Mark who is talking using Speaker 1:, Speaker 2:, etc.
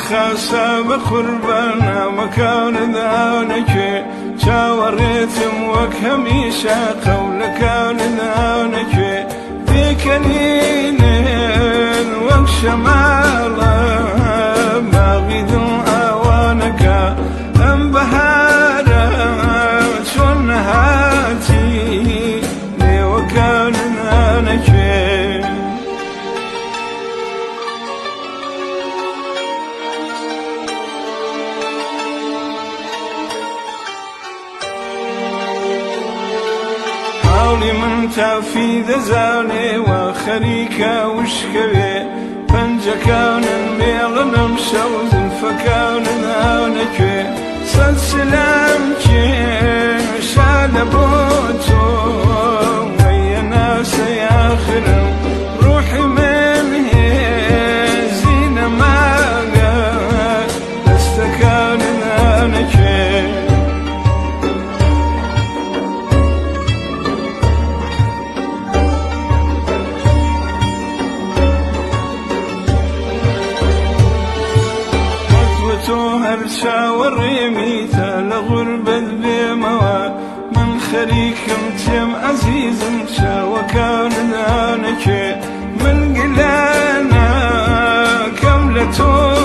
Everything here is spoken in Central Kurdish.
Speaker 1: خاسە بەقوربان نامەکانت لەکوێ چاوەڕێتم وەک هەمیشە قەولەکانت لەکوێ پێکەنینت وەک شەماڵە باخی دڵ ئاوانەکە ئەم بەهارە چۆن نەهاتی لێوەکانت لەکوێ حاڵی من تافێ دەزانێ و خەریکە وشکەئەبێ پەنجەکانم وێڵن ئەمشەو زولفەکانت لەکوێ سەد چلەم کێشا لە بۆ تۆ هەناسەی ئاخرم ڕۆحی من هێزی نەماگە دەستەکانت لەکوێ تۆ هەر چاوەڕێمیتە لە غوربەت بێمەوە من خەریکم تێم عەزیزم چاوەکانت لەکوێ من گلە ناکەم لە تۆ